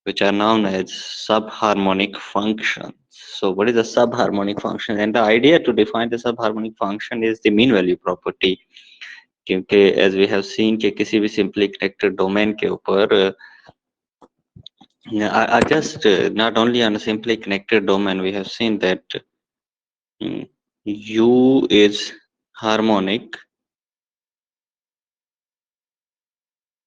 which are known as subharmonic functions. So what is a subharmonic function? And the idea to define the subharmonic function is the mean value property. क्योंकि as we have seen कि किसी भी simply connected domain के ऊपर I just not only on a simply connected domain we have seen that U is harmonic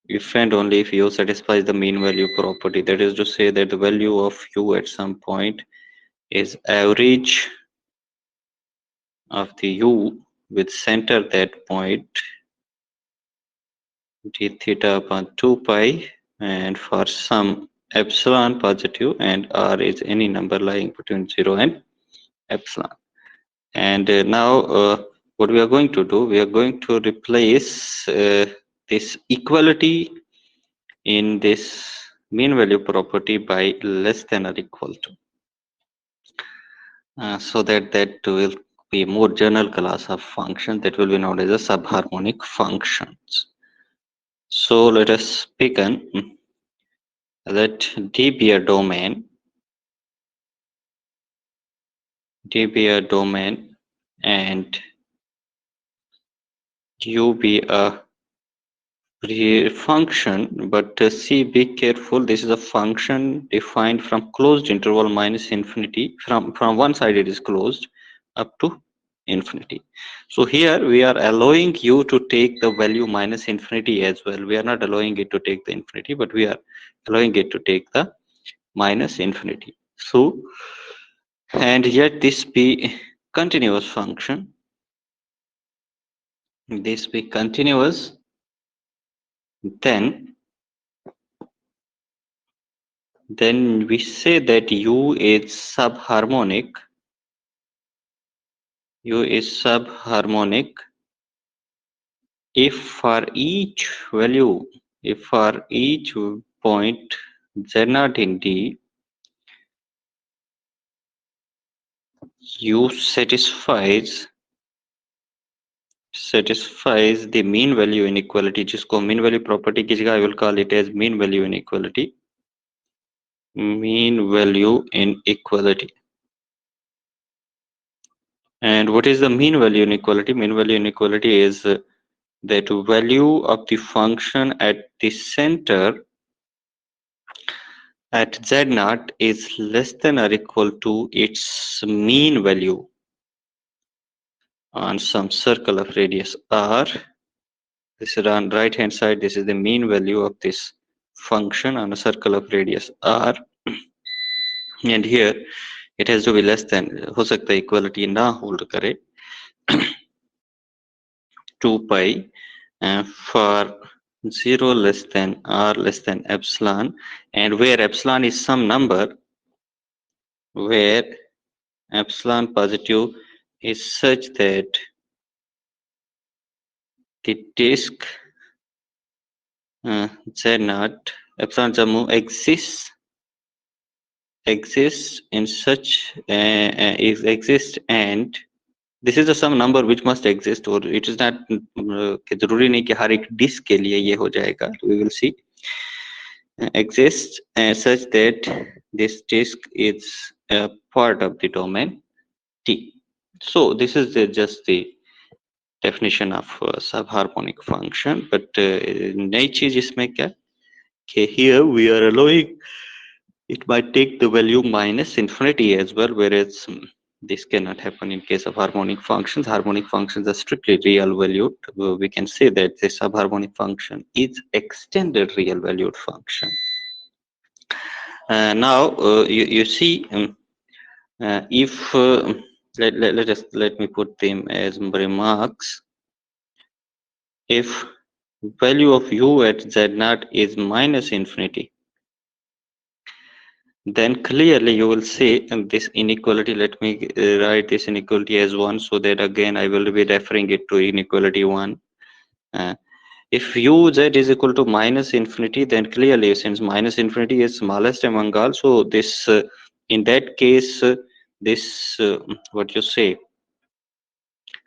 if and only if U satisfies the mean value property. That is to say that the value of U at some point is average of the U with center that point d theta upon 2 pi, and for some epsilon positive and R is any number lying between 0 and epsilon. And now what we are going to do, we are going to replace this equality in this mean value property by less than or equal to, so that will be a more general class of function that will be known as a subharmonic functions. So let us begin. Let D be a domain, and U be a function, but see, be careful, this is a function defined from closed interval minus infinity. From one side it is closed up to infinity. So here we are allowing U to take the value minus infinity as well. We are not allowing it to take the infinity, but we are allowing it to take the minus infinity. So, and yet this be continuous function, this be continuous, then we say that U is subharmonic. U is subharmonic if for each value, if for each point Z0 in D, U satisfies the mean value inequality, जिसको mean value property की जगह I will call it as mean value inequality. Mean value inequality. And what is the mean value inequality? Mean value inequality is that value of the function at the center at Z0 is less than or equal to its mean value on some circle of radius R. This is on right hand side, this is the mean value of this function on a circle of radius R, and here it has to be less than, हो सकता है equality ना hold करे, 2 pi for 0 less than R less than epsilon, and where epsilon is some number, where epsilon positive is such that the disk Z0 epsilon jamu exists in such exists, and this is the some number which must exist, or it is not कि जरूरी नहीं कि हर एक disk के लिए ये हो जाएगा. We will see. Exists such that this disk is a part of the domain T. So this is just the definition of subharmonic function. But नई चीज इसमें क्या कि here we are allowing it might take the value minus infinity as well, whereas this cannot happen in case of harmonic functions. Harmonic functions are strictly real valued. We can say that the subharmonic function is extended real valued function. Now you see, if let me put them as remarks. If value of U at Z0 is minus infinity, then clearly you will see this inequality. Let me write this inequality as 1, so that again I will be referring it to inequality 1. If uz is equal to minus infinity, then clearly since minus infinity is smallest among all, so this in that case this what you say,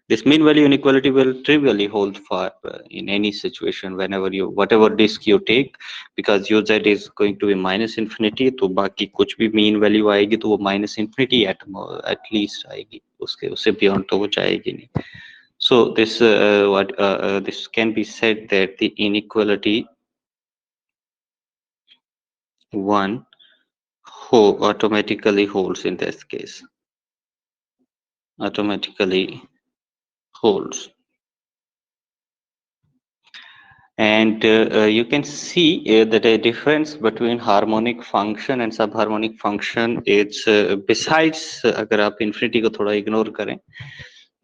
This mean value inequality will trivially hold for in any situation whenever you whatever disk you take, because uz is going to be minus infinity, तो बाकी कुछ भी mean value आएगी तो वो minus infinity at least आएगी, उसके उससे beyond तो वो जाएगी नहीं. So this can be said that the inequality 1 automatically holds in this case. Automatically holds. And you can see that a difference between harmonic function and subharmonic function is besides अगर आप infinity को थोड़ा ignore करें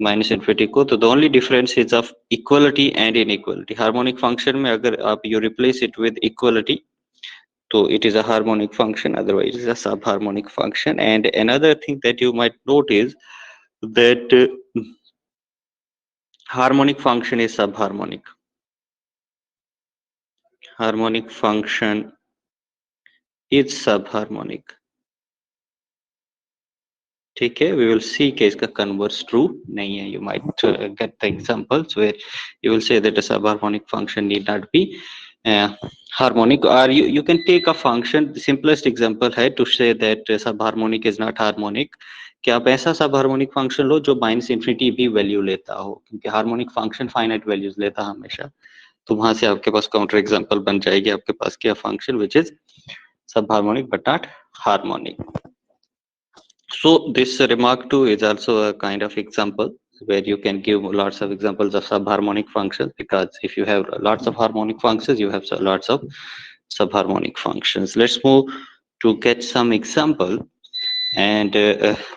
minus infinity को, तो the only difference is of equality and inequality. Harmonic function में अगर आप you replace it with equality, so it is a harmonic function, otherwise it is a subharmonic function. And another thing that you might note is that harmonic function is subharmonic. Harmonic function is subharmonic. ठीक है, we will see कि इसका converse true नहीं है. You might get the examples where you will say that a subharmonic function need not be harmonic, or you can take a function. The simplest example है to say that subharmonic is not harmonic, कि आप ऐसा subharmonic function लो जो minus infinity भी value लेता हो, क्योंकि harmonic function finite values लेता हमेशा, तो वहां से आपके पास counter example बन जाएगी आपके पास क्या function which is subharmonic but not harmonic. So this remark 2 is also a kind of example where you can give lots of examples of subharmonic functions, because if you have lots of harmonic functions, you have lots of subharmonic functions. Let's move to get some example. And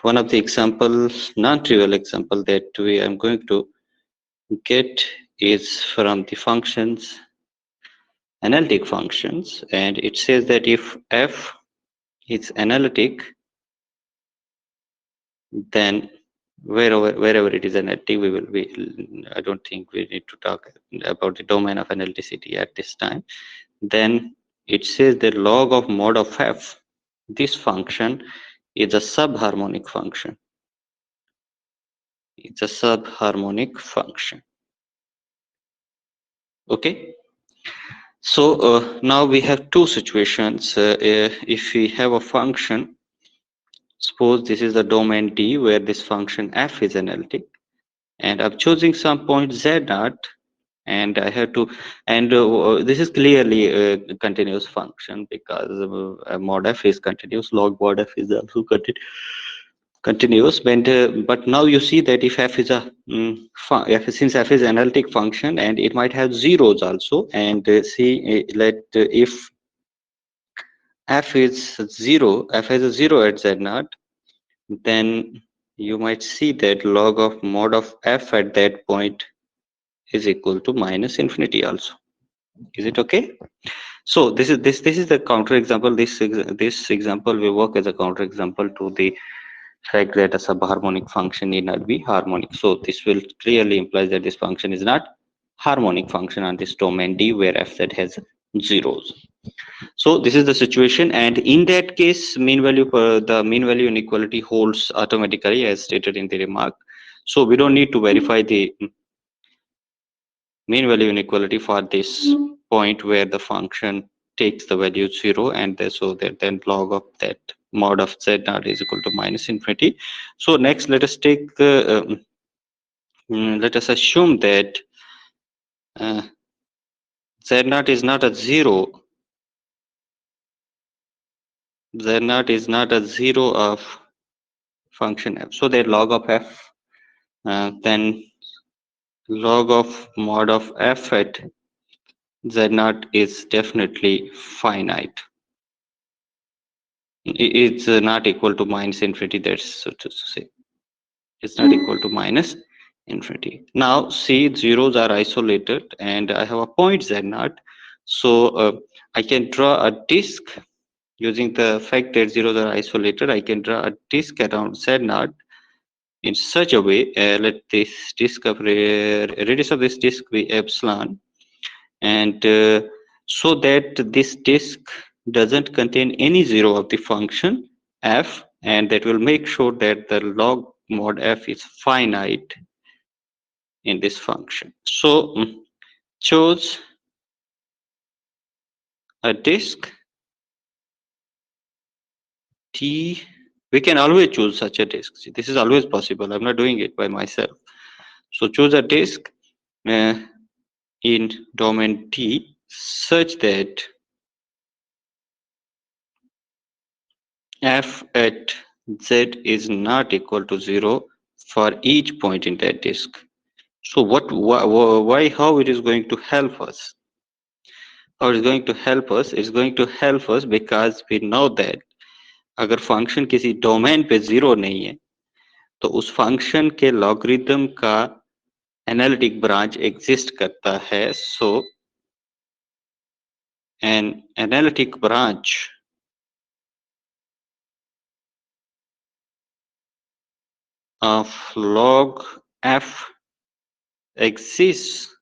one of the examples, non-trivial example that we am going to get is from the functions, analytic functions. And it says that if f is analytic, then wherever it is analytic, I don't think we need to talk about the domain of analyticity at this time. Then it says the log of mod of f, this function is a subharmonic function. It's a subharmonic function. Okay, so now we have two situations. If we have a function, suppose this is the domain D where this function f is analytic, and I'm choosing some point z naught, and I have to, and this is clearly a continuous function, because mod f is continuous, log mod f is also continuous. But now you see that if f is a since f is analytic function, and it might have zeros also, and if f is zero, f has a zero at z naught, then you might see that log of mod of f at that point is equal to minus infinity also. Is it okay? So this is the counter example. This example will work as a counter example to the fact that a subharmonic function need not be harmonic. So this will clearly imply that this function is not harmonic function on this domain D where fz has zeros. So this is the situation, and in that case, the mean value inequality holds automatically as stated in the remark. So we don't need to verify the mean value inequality for this point where the function takes the value 0, and so that then log of that mod of z naught is equal to minus infinity. So next, let us take let us assume that z naught is not a zero. Z naught is not a zero of function f. So that log of f, then log of mod of f at z naught is definitely finite. It's not equal to minus infinity, that's so to say. It's not equal to minus infinity. Now see, zeros are isolated, and I have a point z naught. So I can draw a disk using the fact that zeros are isolated. I can draw a disk around z naught in such a way, let this disk of radius of this disk be epsilon, and so that this disk doesn't contain any zero of the function f, and that will make sure that the log mod f is finite in this function. So choose a disk T. We can always choose such a disk. See, this is always possible. I'm not doing it by myself. So choose a disk uh, in domain T such that f at z is not equal to 0 for each point in that disk. So why, how it is going to help us? How it is going to help us? It's going to help us because we know that अगर function किसी domain पे zero नहीं है तो उस function के logarithm का analytic branch exist करता है. So an analytic branch of log f exists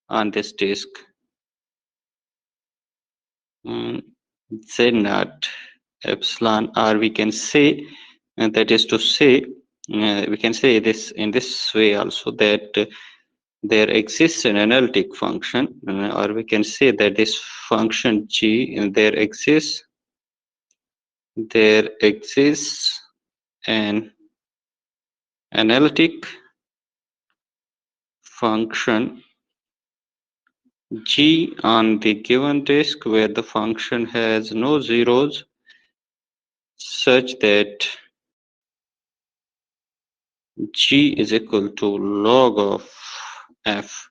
on this disk z naught epsilon, or we can say, that is to say, we can say this in this way also, that there exists an analytic function, or we can say that this function g, there exists an analytic function g on the given disk where the function has no zeros, such that g is equal to log of f,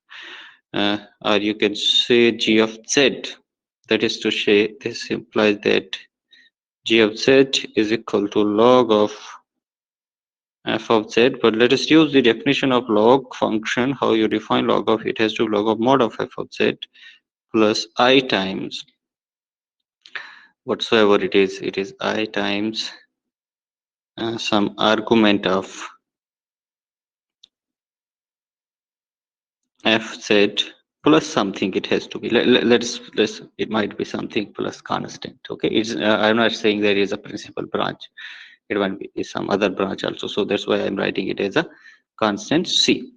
or you can say g of z. That is to say, this implies that g of z is equal to log of f of z. But let us use the definition of log function. How you define log of? It has to log of mod of f of z plus I times whatsoever it is I times some argument of fz plus something. It has to be, let's it might be something plus constant. Okay, it's I'm not saying there is a principal branch, it might be some other branch also, so that's why I'm writing it as a constant c.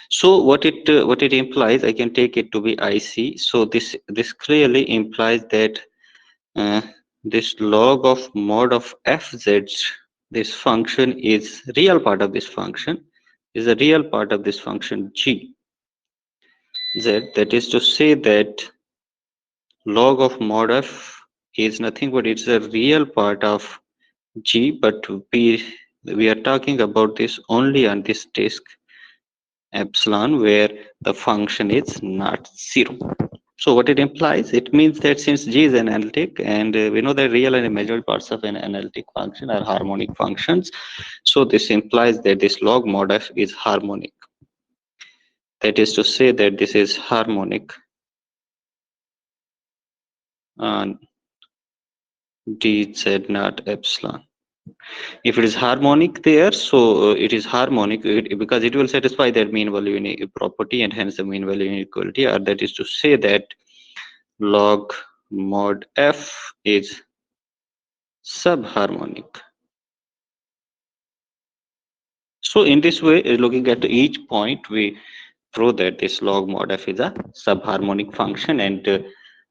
So what it implies, I can take it to be ic. So this clearly implies that uh, this log of mod of fz, this function is real part of this function, is a real part of this function g z. That is to say that log of mod f is nothing but it's a real part of g, but we are talking about this only on this disk epsilon where the function is not zero. So what it implies, it means that since g is an analytic, and we know that real and imaginary parts of an analytic function are harmonic functions, so this implies that this log mod f is harmonic. That is to say that this is harmonic on dz naught epsilon. If it is harmonic there, so it is harmonic because it will satisfy that mean value property and hence the mean value inequality, or that is to say that log mod f is subharmonic. So in this way, looking at each point, we prove that this log mod f is a subharmonic function, and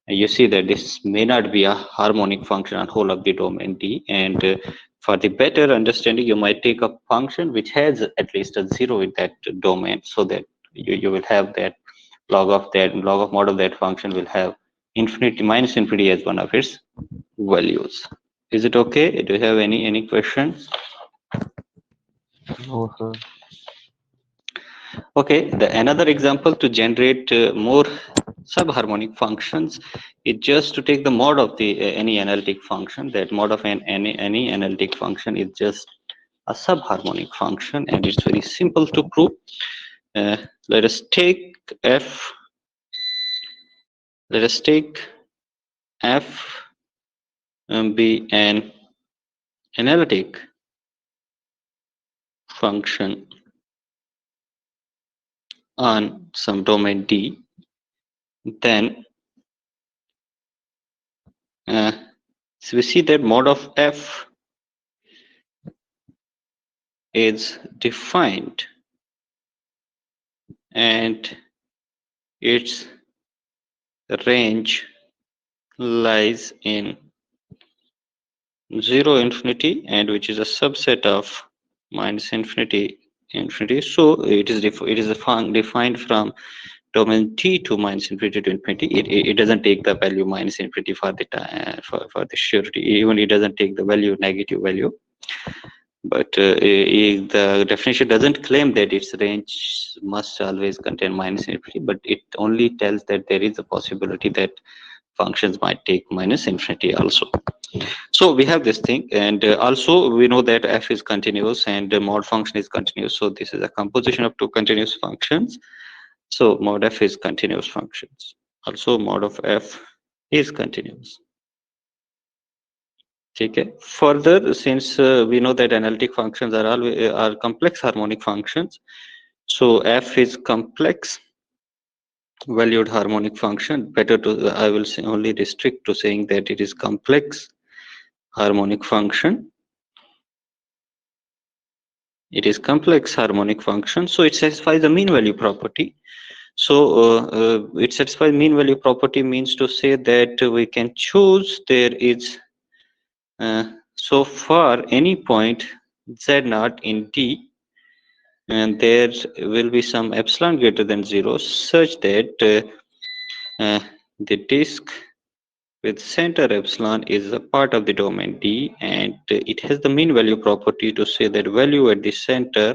you see that this may not be a harmonic function on whole of the domain D. And for the better understanding, you might take a function which has at least a zero in that domain, so that you will have that log of mod of that function will have infinity minus infinity as one of its values. Is it okay? Do you have any questions? No, sir. Okay, another example to generate more subharmonic functions is just to take the mod of the any analytic function. That mod of any analytic function is just a subharmonic function, and it's very simple to prove. Uh, let us take f. Let us take f be an analytic function on some domain D. Then so we see that mod of f is defined and its range lies in 0 infinity, and which is a subset of minus infinity infinity. So it is defined from domain T to minus infinity to infinity. It doesn't take the value minus infinity for the time, for the surety. Even it doesn't take the value negative value. But the definition doesn't claim that its range must always contain minus infinity, but it only tells that there is a possibility that functions might take minus infinity also. So we have this thing, and also we know that f is continuous and the mod function is continuous. So this is a composition of two continuous functions. So mod f is continuous functions. Also mod of f is continuous. Okay. Further, since we know that analytic functions are always are complex harmonic functions, so f is complex valued harmonic function. Better to I will say only restrict to saying that it is complex harmonic function. It is complex harmonic function, so it satisfies the mean value property. So it satisfies mean value property means to say that we can choose there is so for any point z naught in D, and there will be some epsilon greater than 0 such that the disk with center epsilon is a part of the domain D, and it has the mean value property to say that value at the center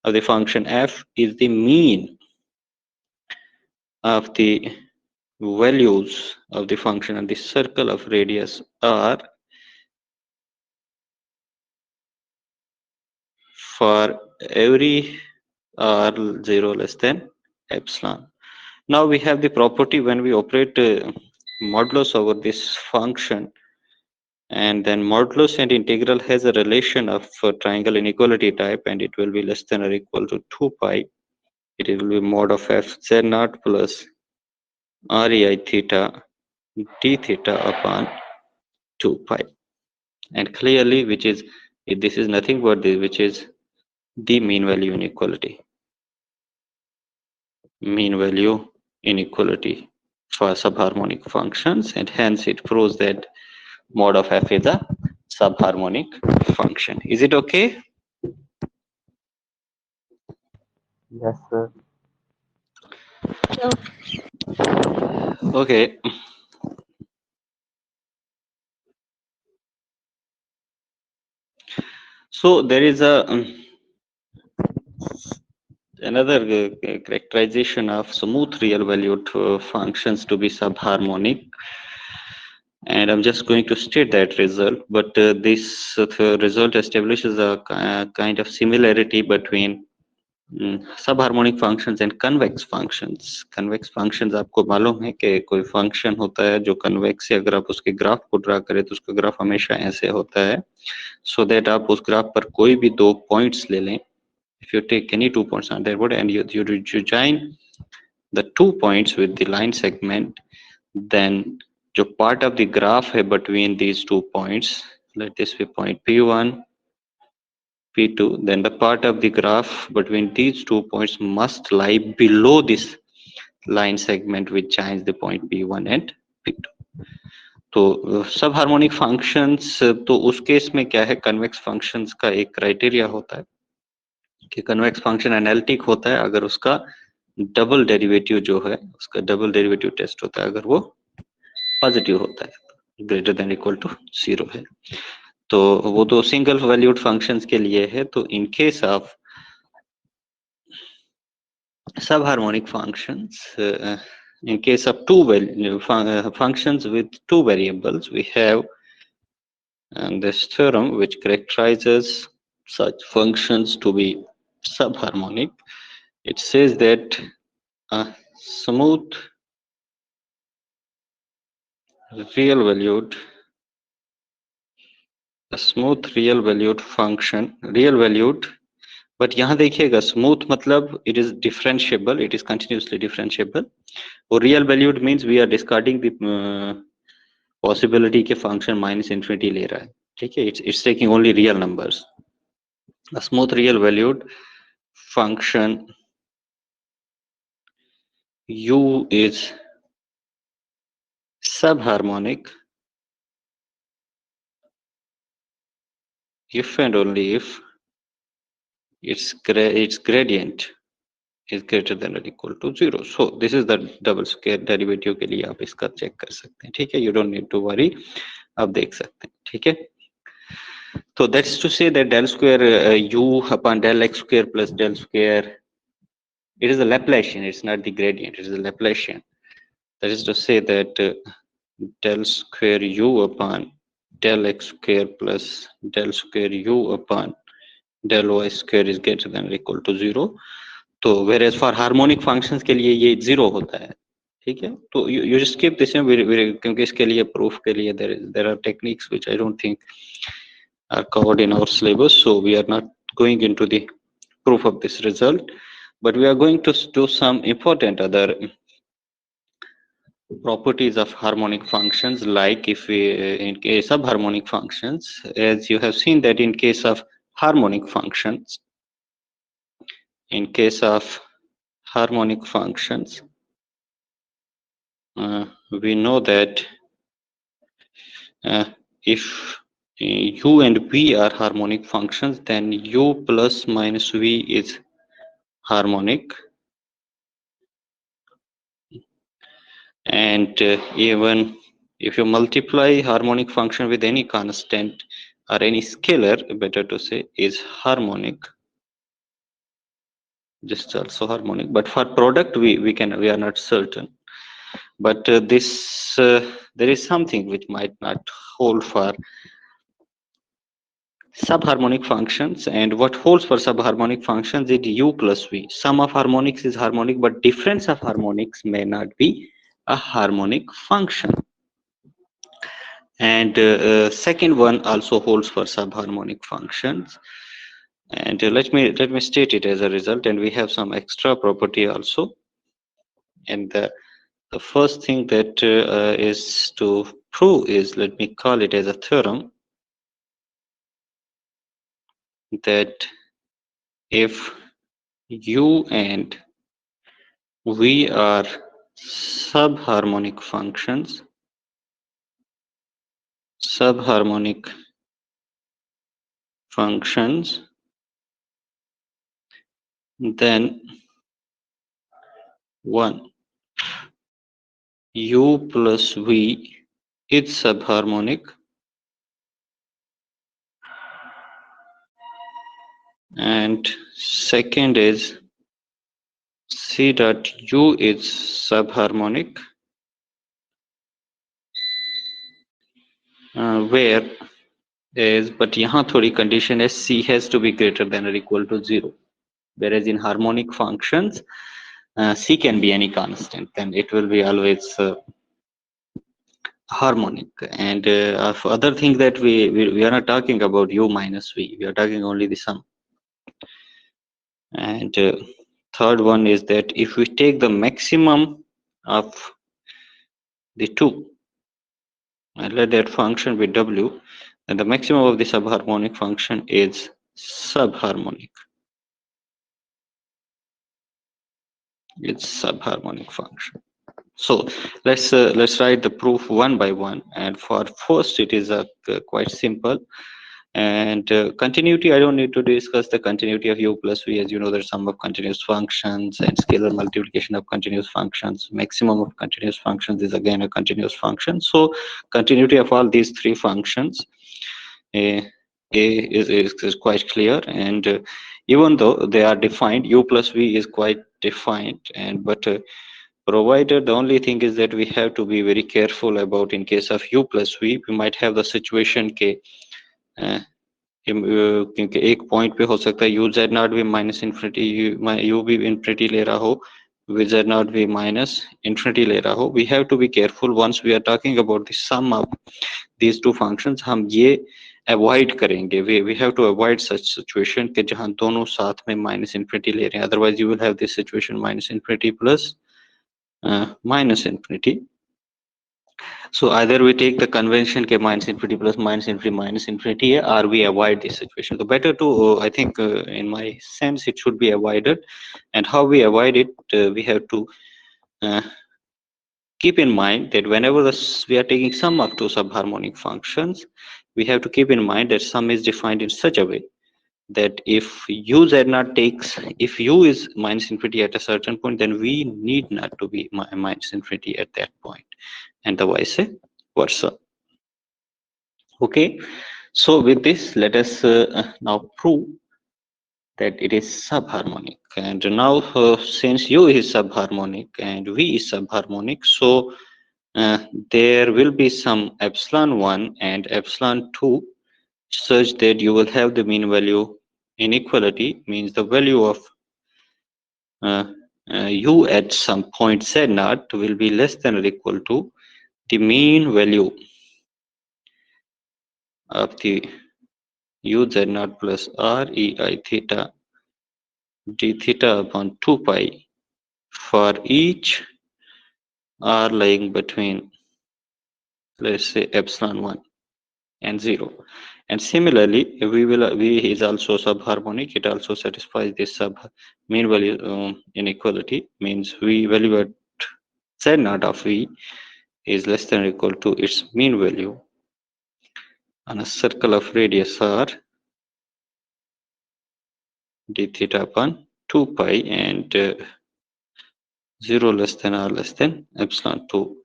of the function f is the mean of the values of the function and the circle of radius r for every r 0 less than epsilon. Now we have the property when we operate modulus over this function, and then modulus and integral has a relation of triangle inequality type, and it will be less than or equal to 2 pi. It will be mod of f z naught plus rei theta d theta upon 2 pi. And clearly, which is this is nothing but this, which is the mean value inequality. Mean value inequality for subharmonic functions, and hence it proves that mod of f is a subharmonic function. Is it okay? Yes, sir. Okay. So there is a another characterization of smooth real valued functions to be subharmonic, and I'm just going to state that result. But this result establishes a kind of similarity between subharmonic functions and convex functions. Convex functions आपको मालूम है कि कोई function होता है जो convex है, अगर आप उसके ग्राफ को ड्रा करें तो उसका ग्राफ हमेशा ऐसे होता है, so that आप उस ग्राफ पर कोई भी दो पॉइंट्स ले लें. If you take any 2 points on that board and you join the 2 points with the line segment, then जो part of the graph है between these 2 points, let this be point P1, P2, then the part of the graph between these 2 points must lie below this line segment which joins the point P1 and P2. तो सब harmonic functions, तो उस case में क्या है, convex functions का एक criteria होता है कि कन्वेक्स फंक्शन एनालिटिक होता है अगर उसका डबल डेरिवेटिव जो है, उसका डबल डेरिवेटिव टेस्ट होता है अगर वो पॉजिटिव होता है, ग्रेटर देन इक्वल टू 0 है. तो वो तो सिंगल वैल्यूड फंक्शंस के लिए है. तो in case of subharmonic functions, in case of functions with two variables, we have this theorem which characterizes such functions to be subharmonic. It says that a smooth real valued function, real valued, but यहाँ देखिएगा smooth मतलब it is differentiable, it is continuously differentiable. और real valued means we are discarding the possibility के function minus infinity ले रहा है, ठीक है, it's taking only real numbers. A smooth real valued function U is subharmonic if and only if its gradient is greater than or equal to 0. So this is the double square derivative के लिए आप इसका check कर सकते हैं, ठीक है. You don't need to worry, आप देख सकते हैं, ठीक है. So that's to say that del square u upon del x square plus del square, it is a Laplacian, it's not the gradient, it is a Laplacian. That is to say that del square u upon del x square plus del square u upon del y square is greater than or equal to 0. तो whereas for harmonic functions के लिए ये 0 होता है, ठीक है. तो you just skip this, क्योंकि इसके लिए proof के लिए there are techniques which I don't think are covered in our syllabus, so we are not going into the proof of this result, but we are going to do some important other properties of harmonic functions, like if we in case of harmonic functions, as you have seen that in case of harmonic functions, we know that if u and v are harmonic functions, then u plus minus v is harmonic, and even if you multiply harmonic function with any constant or any scalar, better to say, is harmonic, just also harmonic. But for product we are not certain, but there is something which might not hold for subharmonic functions, and what holds for subharmonic functions is u plus v. Sum of harmonics is harmonic, but difference of harmonics may not be a harmonic function. And second one also holds for subharmonic functions, and let me state it as a result, and we have some extra property also. And the first thing that is to prove is, let me call it as a theorem, that if u and v are subharmonic functions, then 1 u plus v is subharmonic, and second is c dot u is subharmonic, where is, but यहाँ थोड़ी condition है, c has to be greater than or equal to 0, whereas in harmonic functions c can be any constant, then it will be always harmonic. And other thing that we are not talking about u minus v, we are talking only the sum. And third one is that if we take the maximum of the two and let that function be w, then the maximum of the subharmonic function is subharmonic. It's subharmonic function. So let's write the proof one by one, and for first it is quite simple. And continuity, I don't need to discuss the continuity of u plus v. As you know, the sum of continuous functions and scalar multiplication of continuous functions. Maximum of continuous functions is again a continuous function. So continuity of all these three functions is quite clear. And even though they are defined, u plus v is quite defined, and but provided the only thing is that we have to be very careful about, in case of u plus v, we might have the situation के क्योंकि एक point पे हो सकता है u z naught भी minus infinity u भी infinity ले रहा हो, v z naught भी माइनस इन्फिनिटी ले रहा हो. We have to be careful once we are talking about the sum of these two functions. हम ये avoid करेंगे, we have to avoid such situation कि जहाँ दोनों साथ में माइनस इन्फिनिटी ले रहे हैं. Otherwise you will have this situation minus infinity plus minus infinity. So either we take the convention के minus infinity plus minus infinity है, or we avoid this situation. So better to I think in my sense it should be avoided. And how we avoid it, we have to uh, keep in mind that whenever we are taking sum of two subharmonic functions, we have to keep in mind that sum is defined in such a way that if u z naught takes, if u is minus infinity at a certain point, then we need not to be minus infinity at that point, and the vice versa. Okay, so with this, let us now prove that it is subharmonic. And now, since u is subharmonic and v is subharmonic, so uh, there will be some epsilon 1 and epsilon 2 such that you will have the mean value inequality, means the value of uh, u at some point z naught will be less than or equal to the mean value of the u z naught plus r e I theta d theta upon 2 pi for each r lying between, let's say, epsilon 1 and 0. And similarly, v is also subharmonic. It also satisfies this sub mean value inequality, means v value at z naught of v is less than or equal to its mean value on a circle of radius r d theta upon 2 pi, and 0 less than or less than epsilon 2.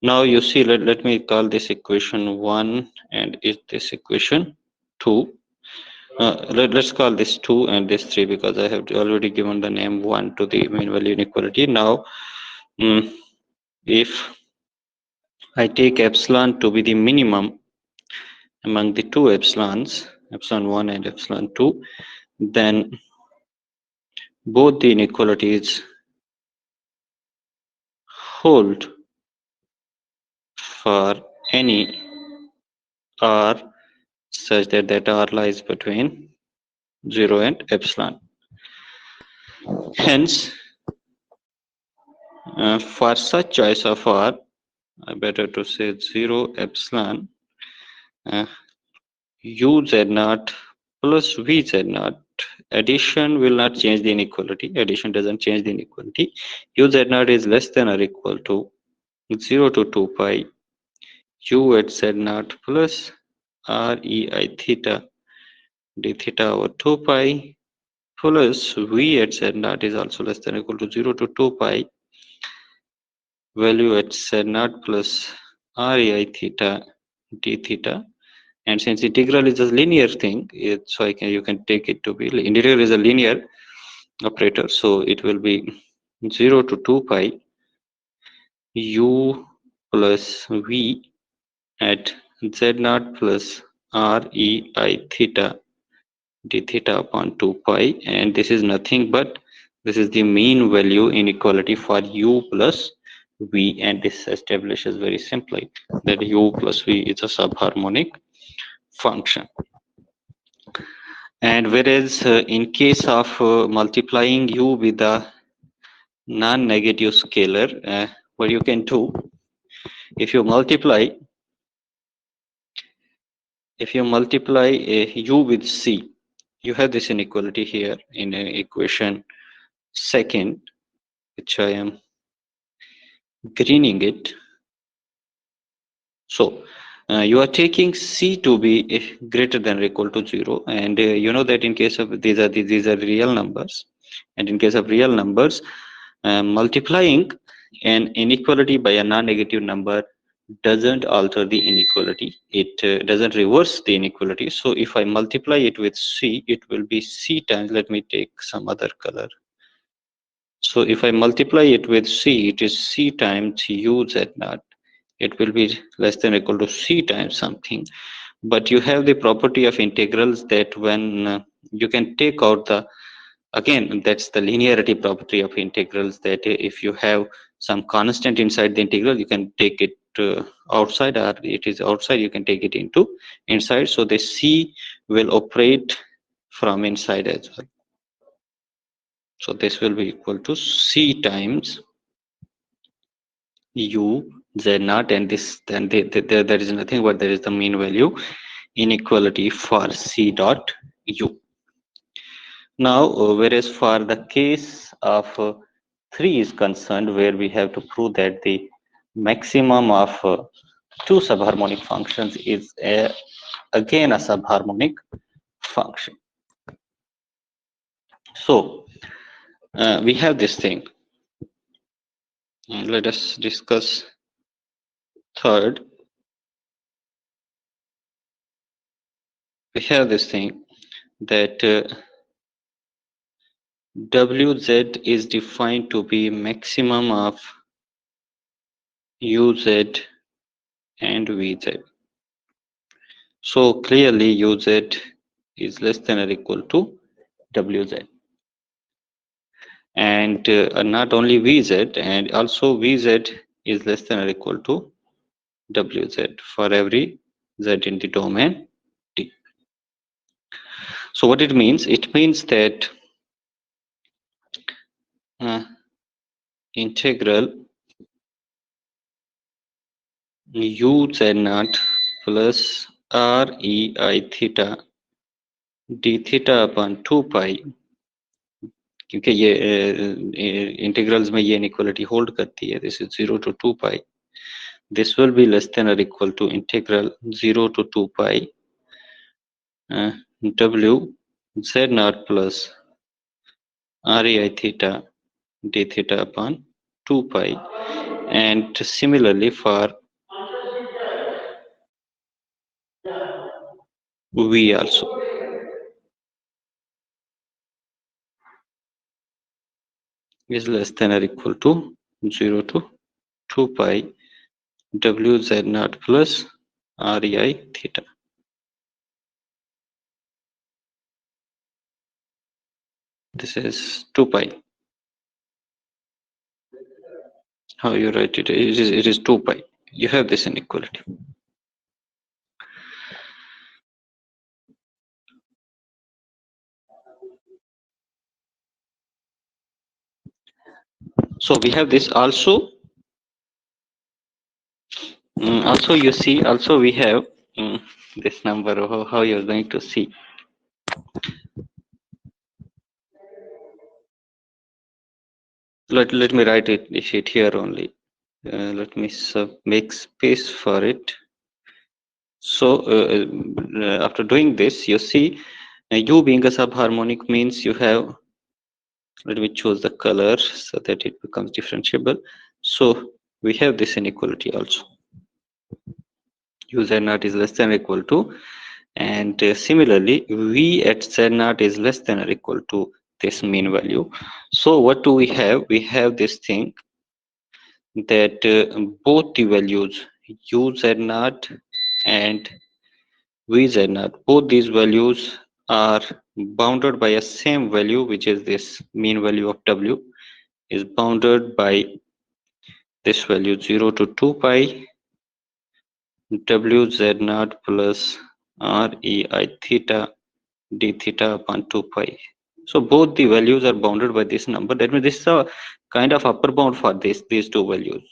Now you see, let me call this equation 1 and is this equation 2. Let's call this 2 and this 3 because I have already given the name 1 to the mean value inequality. Now, if I take epsilon to be the minimum among the two epsilons, epsilon 1 and epsilon 2, then both the inequalities hold for any r such that r lies between 0 and epsilon. Hence, for such choice of r, better to say 0 epsilon u z naught plus v z naught. Addition will not change the inequality. Addition doesn't change the inequality. U z naught is less than or equal to 0 to 2 pi u at z naught plus r e I theta d theta over 2 pi plus v at z naught is also less than or equal to 0 to 2 pi value at z naught plus r e I theta d theta. And since integral is a linear thing, so you can take it to be, integral is a linear operator, so it will be 0 to 2 pi u plus v at z naught plus r e I theta d theta upon 2 pi, and this is nothing but this is the mean value inequality for u plus v, and this establishes very simply that u plus v is a subharmonic function. And whereas in case of multiplying u with a non-negative scalar, what you can do, if you multiply u with c, you have this inequality here in equation second, which I am greening it. So you are taking c to be greater than or equal to 0, and you know that in case of these are real numbers, and in case of real numbers, multiplying an inequality by a non-negative number doesn't alter the inequality. It doesn't reverse the inequality. So if I multiply it with c, it will be c times, let me take some other color. So if I multiply it with c, it is c times u z naught. It will be less than or equal to c times something. But you have the property of integrals that when you can take out the, again, that's the linearity property of integrals, that if you have some constant inside the integral, you can take it outside, or it is outside, you can take it into inside. So the c will operate from inside as well. So this will be equal to c times u z naught, and this, then there is nothing but there is the mean value inequality for c dot u. Now, whereas for the case of 3 is concerned, where we have to prove that the maximum of two subharmonic functions is again a subharmonic function. So we have this thing. Let us discuss third. We have this thing that Wz is defined to be maximum of Uz and Vz. So clearly Uz is less than or equal to Wz. And not only Vz, and also Vz is less than or equal to Wz for every z in the domain T. So what it means? It means that integral u z naught plus r e I theta d theta upon 2 pi, क्योंकि ये integrals में ये inequality hold करती है, this is 0 to 2 pi, this will be less than or equal to integral 0 to 2 pi w z naught plus r e I theta d theta upon 2 pi, and similarly for v also. Is less than or equal to 0 to 2 pi w z naught plus r e I theta. This is 2 pi. How you write it? It is 2 pi. You have this inequality. So we have this also. Also you see, also we have this number, how you're going to see. Let me write it here only. Let me make space for it. So after doing this, you see u being a subharmonic means you have, let me choose the color so that it becomes differentiable. So we have this inequality also. U z naught is less than or equal to, and similarly v at z naught is less than or equal to this mean value. So what do we have? We have this thing that both the values u z naught and v z naught, both these values are bounded by a same value, which is this mean value of w is bounded by this value 0 to 2 pi w z naught plus r e I theta d theta upon 2 pi. So both the values are bounded by this number. That means this is a kind of upper bound for these two values.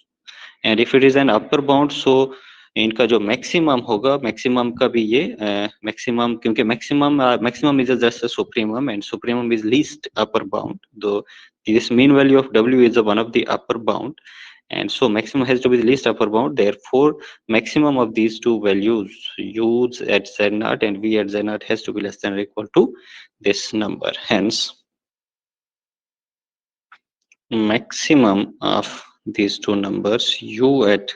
And if it is an upper bound, so इनका जो maximum होगा, maximum का भी ये maximum, क्योंकि maximum is just a supremum, and supremum is least upper bound. Though this mean value of w is one of the upper bound, and so maximum has to be the least upper bound. Therefore maximum of these two values u at z naught and v at z naught has to be less than or equal to this number. Hence maximum of these two numbers u at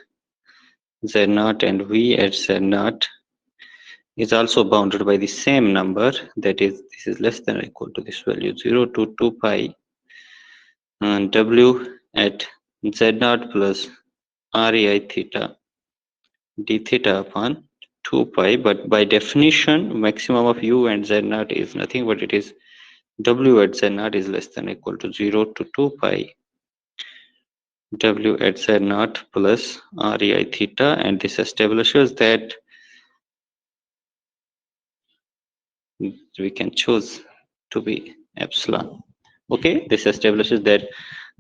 z naught and v at z naught is also bounded by the same number, that is, this is less than or equal to this value 0 to 2 pi and w at z naught plus r e I theta d theta upon 2 pi, but by definition maximum of u and z naught is nothing but it is w at z naught is less than or equal to 0 to 2 pi w at z naught plus r e I theta, and this establishes that we can choose to be epsilon. Okay, this establishes that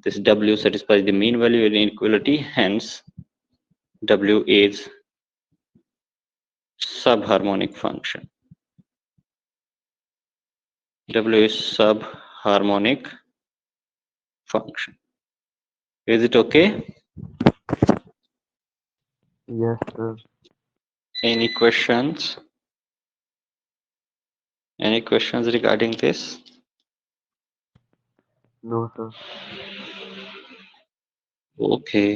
this w satisfies the mean value inequality, hence w is subharmonic function. W is subharmonic function. Is it okay? Yes, sir. Any questions? Any questions regarding this? No, sir. Okay.